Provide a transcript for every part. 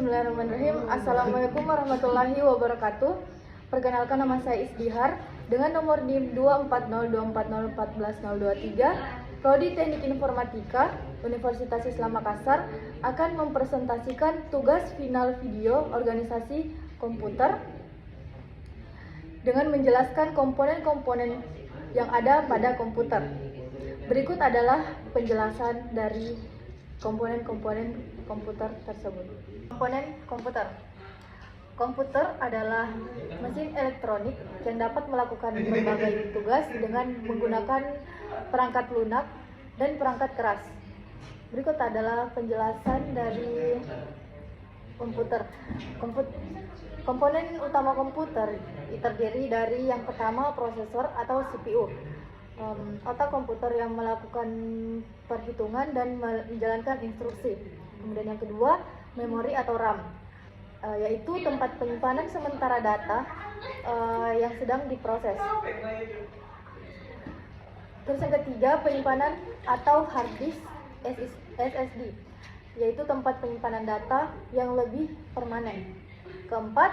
Bismillahirrahmanirrahim. Assalamualaikum warahmatullahi wabarakatuh. Perkenalkan, nama saya Isdihar dengan nomor NIM 24024041023. Prodi Teknik Informatika Universitas Islam Makassar akan mempresentasikan tugas final video organisasi komputer dengan menjelaskan komponen-komponen yang ada pada komputer. Berikut adalah penjelasan dari komponen-komponen komputer tersebut. Komponen komputer. Komputer adalah mesin elektronik yang dapat melakukan berbagai tugas dengan menggunakan perangkat lunak dan perangkat keras. Berikut adalah penjelasan dari komputer. Komponen utama komputer terdiri dari yang pertama prosesor atau CPU. Otak komputer yang melakukan perhitungan dan menjalankan instruksi. Kemudian yang kedua, memori atau RAM, yaitu tempat penyimpanan sementara data yang sedang diproses. Terus yang ketiga, penyimpanan atau hard disk SSD, yaitu tempat penyimpanan data yang lebih permanen. Keempat,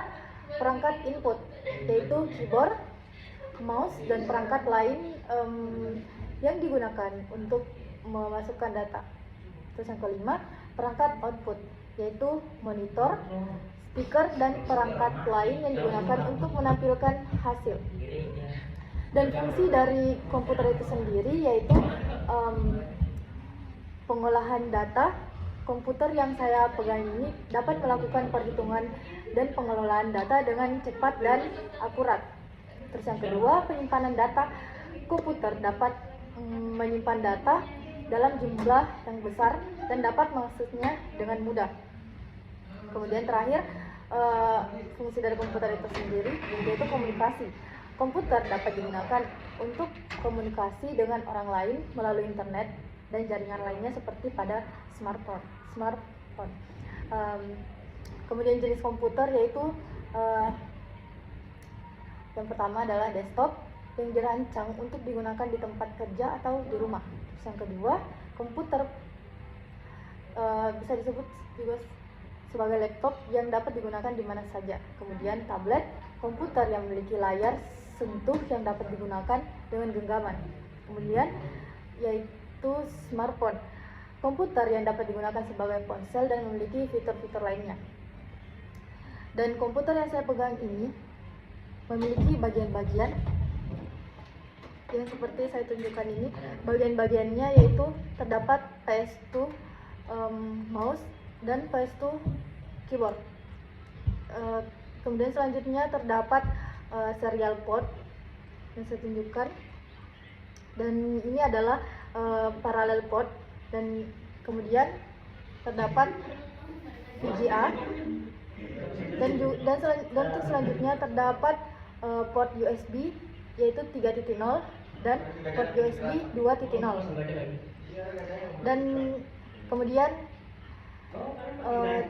perangkat input, yaitu keyboard, mouse, dan perangkat lain yang digunakan untuk memasukkan data. Terus yang kelima, perangkat output, yaitu monitor, speaker, dan perangkat lain yang digunakan untuk menampilkan hasil. Dan fungsi dari komputer itu sendiri yaitu pengolahan data. Komputer yang saya pegang ini dapat melakukan perhitungan dan pengelolaan data dengan cepat dan akurat. Terus yang kedua, penyimpanan data. Komputer dapat menyimpan data dalam jumlah yang besar dan dapat mengaksesnya dengan mudah. Kemudian terakhir, fungsi dari komputer itu sendiri yaitu komunikasi. Komputer dapat digunakan untuk komunikasi dengan orang lain melalui internet dan jaringan lainnya seperti pada smartphone. Kemudian jenis komputer yaitu yang pertama adalah desktop yang dirancang untuk digunakan di tempat kerja atau di rumah. Terus yang kedua, komputer bisa disebut juga sebagai laptop yang dapat digunakan di mana saja. Kemudian tablet, komputer yang memiliki layar sentuh yang dapat digunakan dengan genggaman. Kemudian yaitu smartphone, komputer yang dapat digunakan sebagai ponsel dan memiliki fitur-fitur lainnya. Dan komputer yang saya pegang ini memiliki bagian-bagian yang seperti saya tunjukkan ini. Bagian-bagiannya yaitu terdapat PS2 mouse dan PS2 keyboard. Kemudian selanjutnya terdapat serial port yang saya tunjukkan, dan ini adalah parallel port, dan kemudian terdapat VGA, dan selanjutnya terdapat port USB yaitu 3.0 dan port USB 2.0, dan kemudian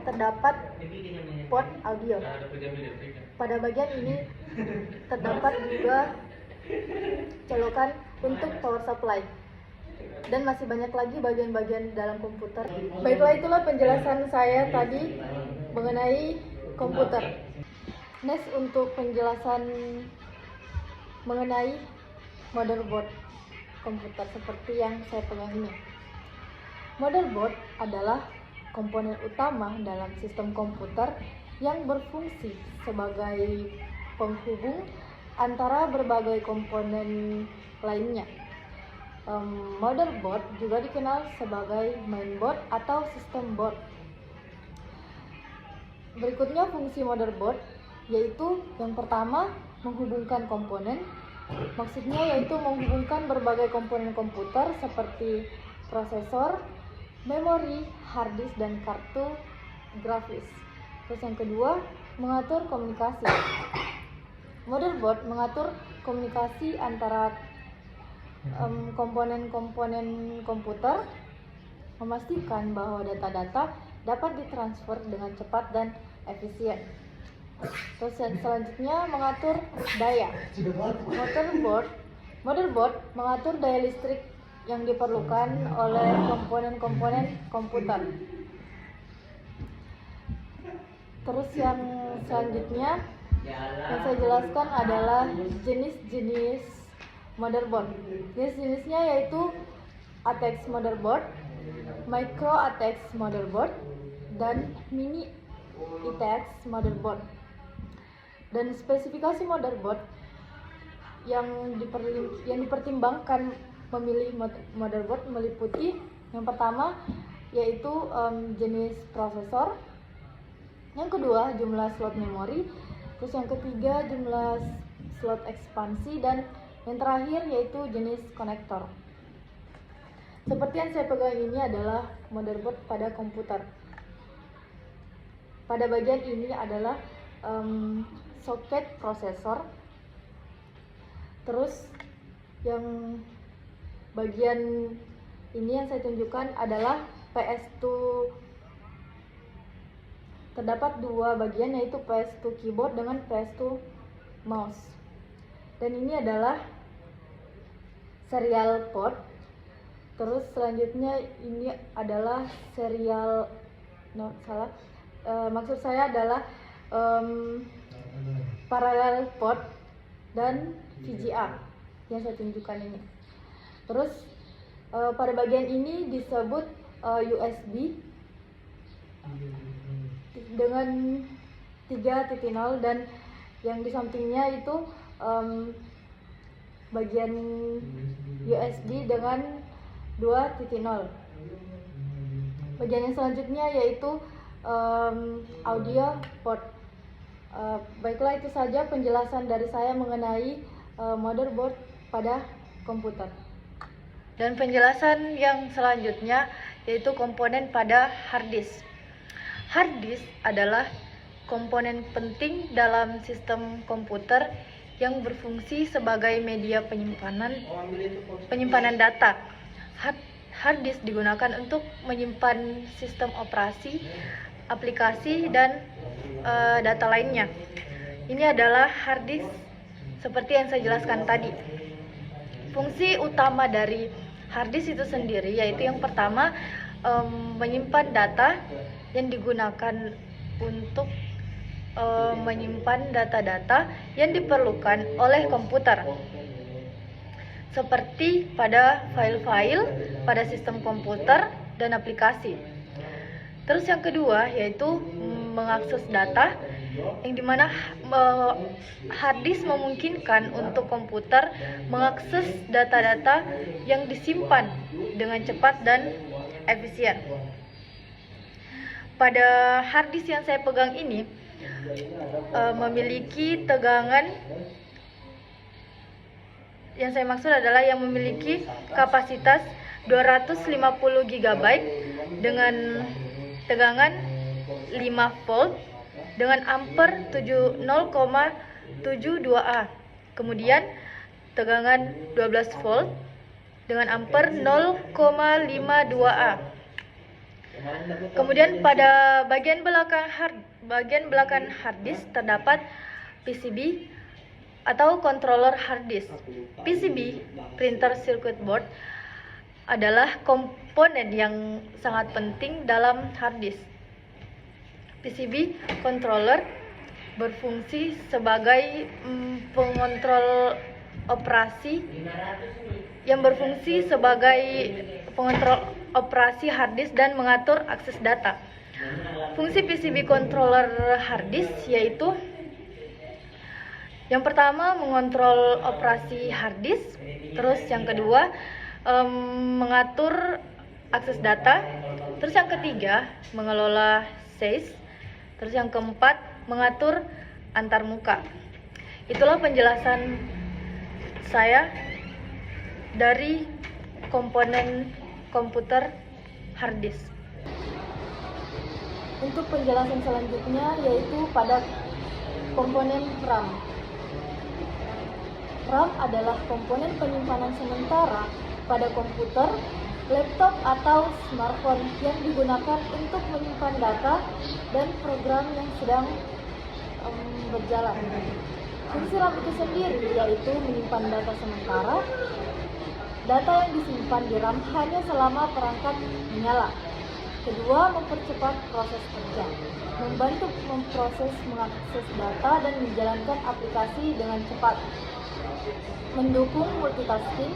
terdapat port audio. Pada bagian ini terdapat juga colokan untuk power supply, dan masih banyak lagi bagian-bagian dalam komputer. Baiklah, itulah penjelasan saya tadi mengenai komputer. Next, untuk penjelasan mengenai motherboard komputer seperti yang saya pegang ini. Motherboard adalah komponen utama dalam sistem komputer yang berfungsi sebagai penghubung antara berbagai komponen lainnya. Motherboard juga dikenal sebagai mainboard atau system board. Berikutnya fungsi motherboard, yaitu yang pertama menghubungkan komponen. Maksudnya yaitu menghubungkan berbagai komponen komputer seperti prosesor, memori, hard disk, dan kartu grafis. Terus yang kedua, mengatur komunikasi. Motherboard mengatur komunikasi antara komponen-komponen komputer, memastikan bahwa data-data dapat ditransfer dengan cepat dan efisien. Terus yang selanjutnya mengatur daya. Motherboard mengatur daya listrik yang diperlukan oleh komponen-komponen komputer. Terus yang selanjutnya yang saya jelaskan adalah jenis-jenis motherboard. Jenis-jenisnya yaitu ATX motherboard, micro ATX motherboard, dan mini ITX motherboard. Dan spesifikasi motherboard yang dipertimbangkan memilih motherboard meliputi yang pertama yaitu jenis prosesor, yang kedua jumlah slot memori, terus yang ketiga jumlah slot ekspansi, dan yang terakhir yaitu jenis konektor. Seperti yang saya pegang ini adalah motherboard pada komputer. Pada bagian ini adalah soket prosesor. Terus yang bagian ini yang saya tunjukkan adalah PS2. Terdapat dua bagian yaitu PS2 keyboard dengan PS2 mouse. Dan ini adalah serial port. Terus selanjutnya ini adalah serial maksud saya adalah parallel port dan VGA yang saya tunjukkan ini. Terus pada bagian ini disebut USB dengan 3.0, dan yang di sampingnya itu bagian USB dengan 2.0. Bagian yang selanjutnya yaitu audio port. Baiklah, itu saja penjelasan dari saya mengenai motherboard pada komputer. Dan penjelasan yang selanjutnya yaitu komponen pada hard disk. Hard disk adalah komponen penting dalam sistem komputer yang berfungsi sebagai media penyimpanan data. Hard disk digunakan untuk menyimpan sistem operasi, aplikasi, dan data lainnya. Ini adalah hard disk seperti yang saya jelaskan tadi. Fungsi utama dari hard disk itu sendiri yaitu yang pertama menyimpan data yang digunakan untuk menyimpan data-data yang diperlukan oleh komputer, seperti pada file-file pada sistem komputer dan aplikasi. Terus yang kedua yaitu mengakses data, yang dimana hard disk memungkinkan untuk komputer mengakses data-data yang disimpan dengan cepat dan efisien. Pada hard disk yang saya pegang ini memiliki tegangan, yang saya maksud adalah yang memiliki kapasitas 250 GB dengan tegangan 5 volt dengan ampere 0,72A. Kemudian tegangan 12 volt dengan ampere 0,52A. Kemudian pada bagian belakang hard disk terdapat PCB atau controller hard disk. PCB, printer circuit board, adalah komponen yang sangat penting dalam hard disk. PCB controller berfungsi sebagai pengontrol operasi hard disk dan mengatur akses data. Fungsi PCB controller hard disk yaitu yang pertama mengontrol operasi hard disk, terus yang kedua mengatur akses data, terus yang ketiga mengelola size, terus yang keempat mengatur antarmuka. Itulah penjelasan saya dari komponen komputer hard disk. Untuk penjelasan selanjutnya yaitu pada komponen RAM. RAM adalah komponen penyimpanan sementara pada komputer, laptop, atau smartphone yang digunakan untuk menyimpan data dan program yang sedang berjalan. Fungsi RAM itu sendiri yaitu menyimpan data sementara. Data yang disimpan di RAM hanya selama perangkat menyala. Kedua, mempercepat proses kerja, membantu memproses, mengakses data, dan menjalankan aplikasi dengan cepat. Mendukung multitasking,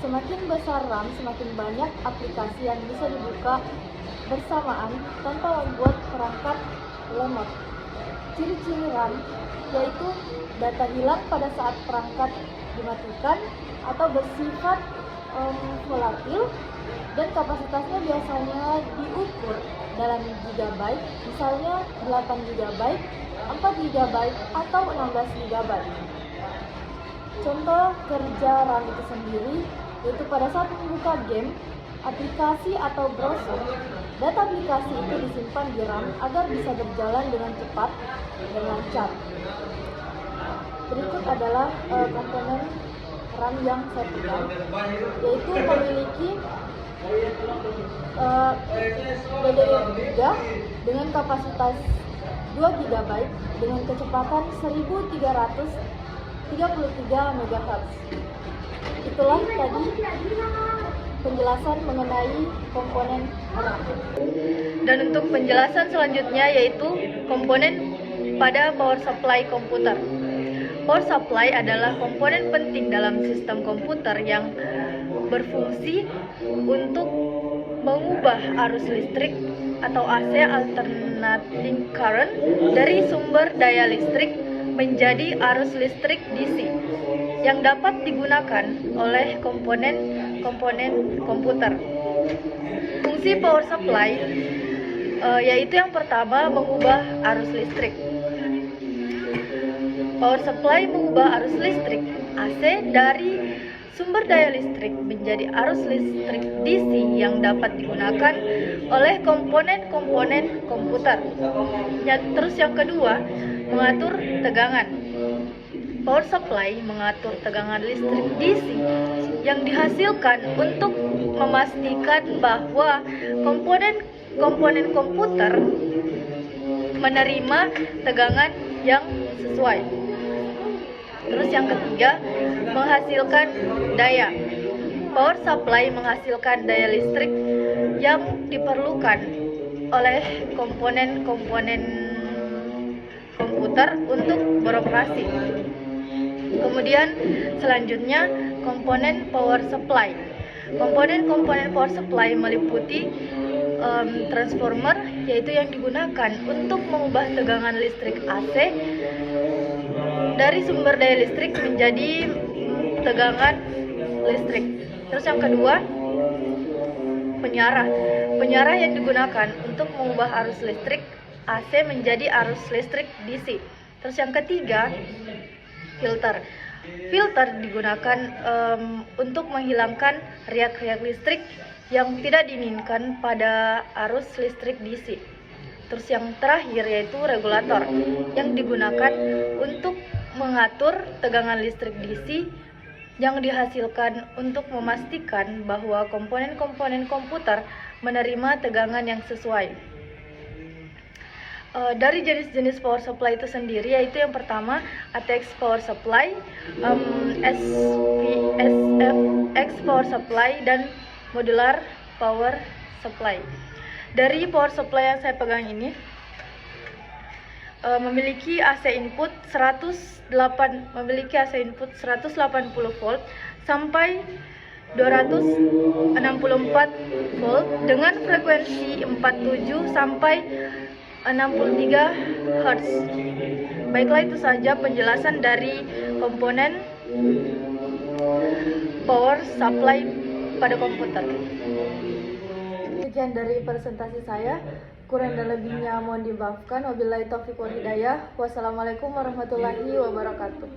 semakin besar RAM, semakin banyak aplikasi yang bisa dibuka bersamaan tanpa membuat perangkat lemot. Ciri-ciri RAM yaitu data hilang pada saat perangkat dimatikan atau bersifat volatil, dan kapasitasnya biasanya diukur dalam gigabyte, misalnya 8 GB, 4 GB, atau 16 GB. Contoh kerja RAM itu sendiri yaitu pada saat membuka game, aplikasi atau browser, data aplikasi itu disimpan di RAM agar bisa berjalan dengan cepat dan lancar. Berikut adalah komponen RAM yang saya pegang, yaitu memiliki DDR3 dengan kapasitas 2 GB dengan kecepatan 1333 MHz. Itulah tadi penjelasan mengenai komponen RAM. Dan untuk penjelasan selanjutnya yaitu komponen pada power supply komputer. Power supply adalah komponen penting dalam sistem komputer yang berfungsi untuk mengubah arus listrik atau AC (alternating current) dari sumber daya listrik menjadi arus listrik DC yang dapat digunakan oleh komponen komputer. Fungsi power supply yaitu yang pertama mengubah arus listrik. Power supply mengubah arus listrik AC dari sumber daya listrik menjadi arus listrik DC yang dapat digunakan oleh komponen-komponen komputer. Terus yang kedua, mengatur tegangan. Power supply mengatur tegangan listrik DC yang dihasilkan untuk memastikan bahwa komponen komputer menerima tegangan yang sesuai. Terus yang ketiga, menghasilkan daya. Power supply menghasilkan daya listrik yang diperlukan oleh komponen-komponen komputer untuk beroperasi. Kemudian selanjutnya, komponen power supply. Komponen-komponen power supply meliputi transformer, yaitu yang digunakan untuk mengubah tegangan listrik AC dari sumber daya listrik menjadi tegangan listrik. Terus yang kedua, penyarah. Penyarah yang digunakan untuk mengubah arus listrik AC menjadi arus listrik DC. Terus yang ketiga, filter. Filter digunakan untuk menghilangkan riak-riak listrik yang tidak diinginkan pada arus listrik DC. Terus yang terakhir yaitu regulator yang digunakan untuk mengatur tegangan listrik DC yang dihasilkan untuk memastikan bahwa komponen-komponen komputer menerima tegangan yang sesuai. Dari jenis-jenis power supply itu sendiri yaitu yang pertama ATX power supply, SPSFX power supply, dan modular power supply. Dari power supply yang saya pegang ini memiliki AC input 180 volt sampai 264 volt dengan frekuensi 47 sampai 63 Hz. Baiklah, itu saja penjelasan dari komponen power supply pada komputer. Sekian dari presentasi saya. Kurang dan lebihnya mohon dimaafkan. Wabillahi taufiq wal hidayah. Wassalamualaikum warahmatullahi wabarakatuh.